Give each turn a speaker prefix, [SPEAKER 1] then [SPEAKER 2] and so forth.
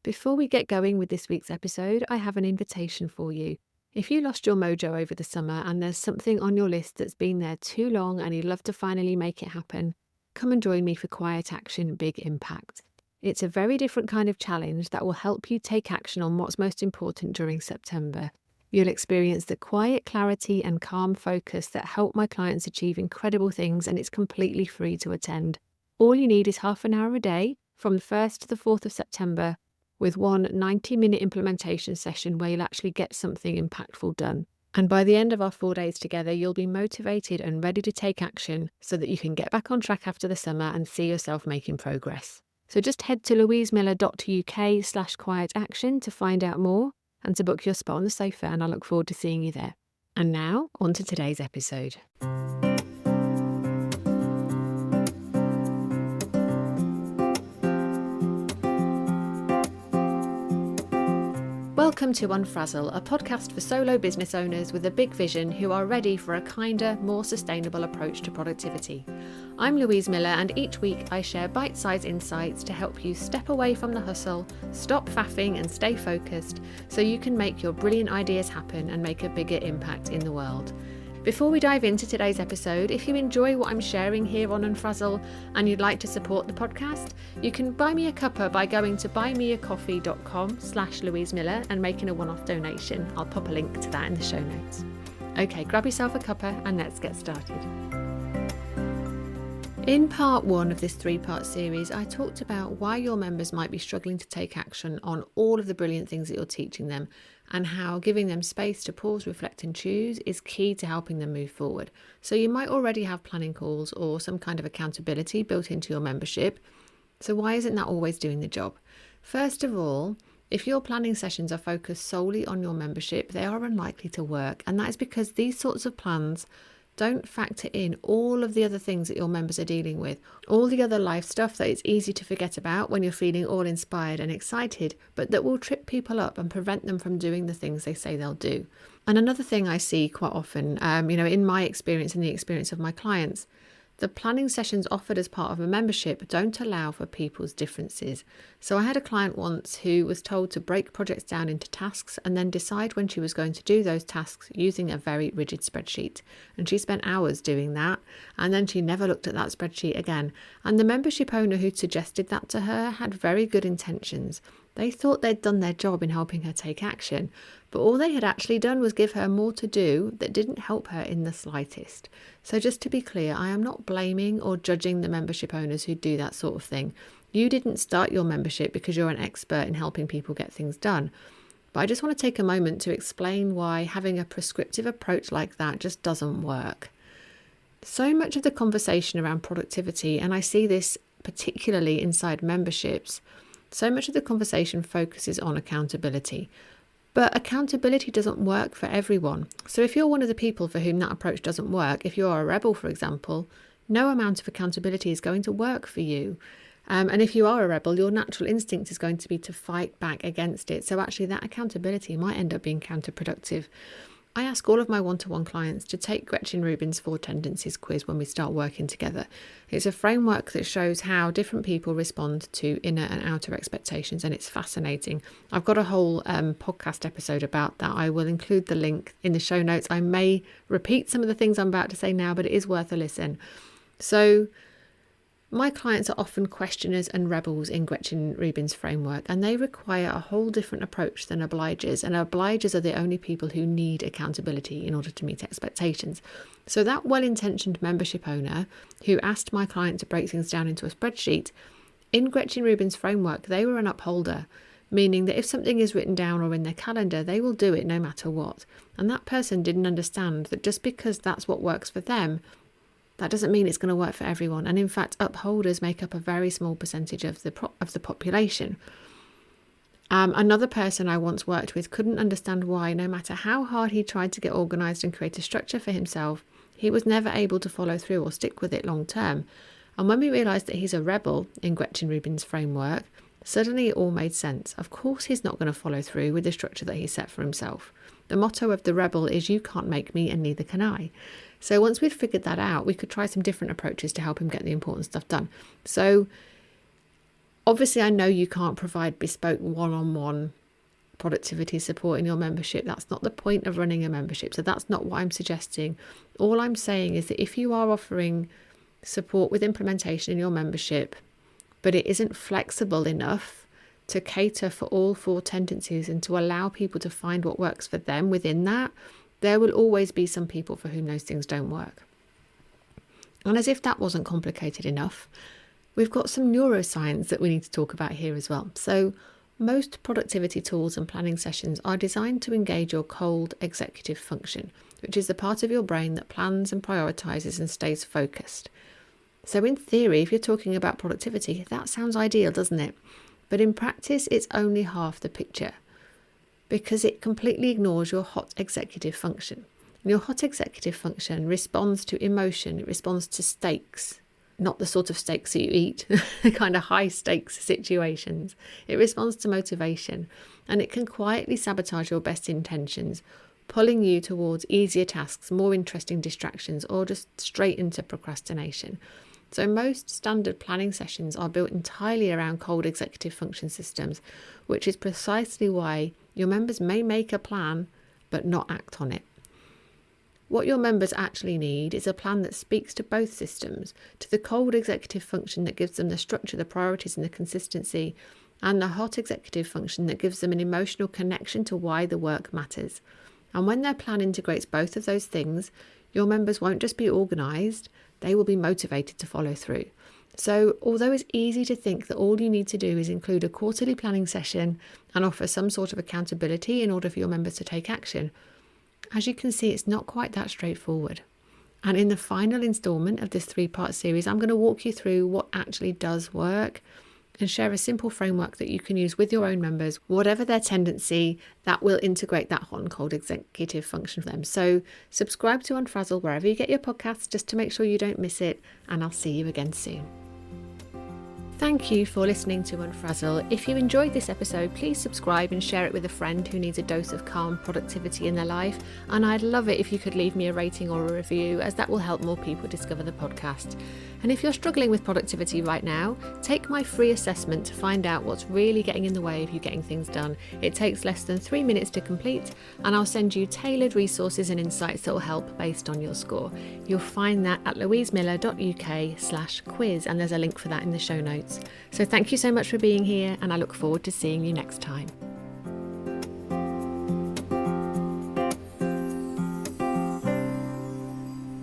[SPEAKER 1] Before we get going with this week's episode, I have an invitation for you. If you lost your mojo over the summer and there's something on your list that's been there too long and you'd love to finally make it happen, come and join me for Quiet Action Big Impact. It's a very different kind of challenge that will help you take action on what's most important during September. You'll experience the quiet clarity and calm focus that help my clients achieve incredible things, and it's completely free to attend. All you need is half an hour a day from the 1st to the 4th of September, with one 90-minute implementation session where you'll actually get something impactful done. And by the end of our 4 days together, you'll be motivated and ready to take action so that you can get back on track after the summer and see yourself making progress. So just head to louisemiller.uk/quietaction to find out more and to book your spot on the sofa, and I look forward to seeing you there. And now, on to today's episode. Welcome to Unfrazzle, a podcast for solo business owners with a big vision who are ready for a kinder, more sustainable approach to productivity. I'm Louise Miller, and each week I share bite-sized insights to help you step away from the hustle, stop faffing and stay focused so you can make your brilliant ideas happen and make a bigger impact in the world. Before we dive into today's episode, if you enjoy what I'm sharing here on Unfrazzle and you'd like to support the podcast, you can buy me a cuppa by going to buymeacoffee.com/Louise Miller and making a one-off donation. I'll pop a link to that in the show notes. Okay, grab yourself a cuppa and let's get started. In part 1 of this 3-part series, I talked about why your members might be struggling to take action on all of the brilliant things that you're teaching them, and how giving them space to pause, reflect and choose is key to helping them move forward. So you might already have planning calls or some kind of accountability built into your membership. So why isn't that always doing the job? First of all, if your planning sessions are focused solely on your membership, they are unlikely to work. And that is because these sorts of plans don't factor in all of the other things that your members are dealing with, all the other life stuff that it's easy to forget about when you're feeling all inspired and excited, but that will trip people up and prevent them from doing the things they say they'll do. And another thing I see quite often, in my experience and the experience of my clients, the planning sessions offered as part of a membership don't allow for people's differences. So I had a client once who was told to break projects down into tasks and then decide when she was going to do those tasks using a very rigid spreadsheet. And she spent hours doing that, and then she never looked at that spreadsheet again. And the membership owner who suggested that to her had very good intentions. They thought they'd done their job in helping her take action, but all they had actually done was give her more to do that didn't help her in the slightest. So just to be clear, I am not blaming or judging the membership owners who do that sort of thing. You didn't start your membership because you're an expert in helping people get things done. But I just want to take a moment to explain why having a prescriptive approach like that just doesn't work. So much of the conversation around productivity, and I see this particularly inside memberships, so much of the conversation focuses on accountability. But accountability doesn't work for everyone. So if you're one of the people for whom that approach doesn't work, if you're a rebel, for example, no amount of accountability is going to work for you. And if you are a rebel, your natural instinct is going to be to fight back against it. So actually that accountability might end up being counterproductive. I ask all of my one-to-one clients to take Gretchen Rubin's 4 Tendencies quiz when we start working together. It's a framework that shows how different people respond to inner and outer expectations, and it's fascinating. I've got a whole podcast episode about that. I will include the link in the show notes. I may repeat some of the things I'm about to say now, but it is worth a listen. So my clients are often questioners and rebels in Gretchen Rubin's framework, and they require a whole different approach than obligers, and obligers are the only people who need accountability in order to meet expectations. So that well-intentioned membership owner who asked my client to break things down into a spreadsheet, in Gretchen Rubin's framework, they were an upholder, meaning that if something is written down or in their calendar, they will do it no matter what. And that person didn't understand that just because that's what works for them, that doesn't mean it's going to work for everyone. And in fact, upholders make up a very small percentage of the population. Another person I once worked with couldn't understand why, no matter how hard he tried to get organised and create a structure for himself, he was never able to follow through or stick with it long term. And when we realised that he's a rebel in Gretchen Rubin's framework, suddenly it all made sense. Of course he's not going to follow through with the structure that he set for himself. The motto of the rebel is, you can't make me and neither can I. So once we'd figured that out, we could try some different approaches to help him get the important stuff done. So Obviously, I know you can't provide bespoke one-on-one productivity support in your membership. That's not the point of running a membership. So that's not what I'm suggesting. All I'm saying is that if you are offering support with implementation in your membership, but it isn't flexible enough to cater for all 4 tendencies and to allow people to find what works for them within that, there will always be some people for whom those things don't work. And as if that wasn't complicated enough, we've got some neuroscience that we need to talk about here as well. So most productivity tools and planning sessions are designed to engage your cold executive function, which is the part of your brain that plans and prioritizes and stays focused. So in theory, if you're talking about productivity, that sounds ideal, doesn't it? But in practice, it's only half the picture because it completely ignores your hot executive function. And your hot executive function responds to emotion. It responds to stakes, not the sort of stakes that you eat, the kind of high stakes situations. It responds to motivation, and it can quietly sabotage your best intentions, pulling you towards easier tasks, more interesting distractions, or just straight into procrastination. So most standard planning sessions are built entirely around cold executive function systems, which is precisely why your members may make a plan but not act on it. What your members actually need is a plan that speaks to both systems, to the cold executive function that gives them the structure, the priorities and the consistency, and the hot executive function that gives them an emotional connection to why the work matters. And when their plan integrates both of those things, your members won't just be organised, they will be motivated to follow through. So although it's easy to think that all you need to do is include a quarterly planning session and offer some sort of accountability in order for your members to take action, as you can see, it's not quite that straightforward. And in the final instalment of this 3-part series, I'm going to walk you through what actually does work and share a simple framework that you can use with your own members, whatever their tendency, that will integrate that hot and cold executive function for them. So subscribe to Unfrazzle wherever you get your podcasts just to make sure you don't miss it, and I'll see you again soon. Thank you for listening to Unfrazzle. If you enjoyed this episode, please subscribe and share it with a friend who needs a dose of calm productivity in their life. And I'd love it if you could leave me a rating or a review, as that will help more people discover the podcast. And if you're struggling with productivity right now, take my free assessment to find out what's really getting in the way of you getting things done. It takes less than 3 minutes to complete, and I'll send you tailored resources and insights that will help based on your score. You'll find that at louisemiller.uk/quiz, and there's a link for that in the show notes. So thank you so much for being here, and I look forward to seeing you next time.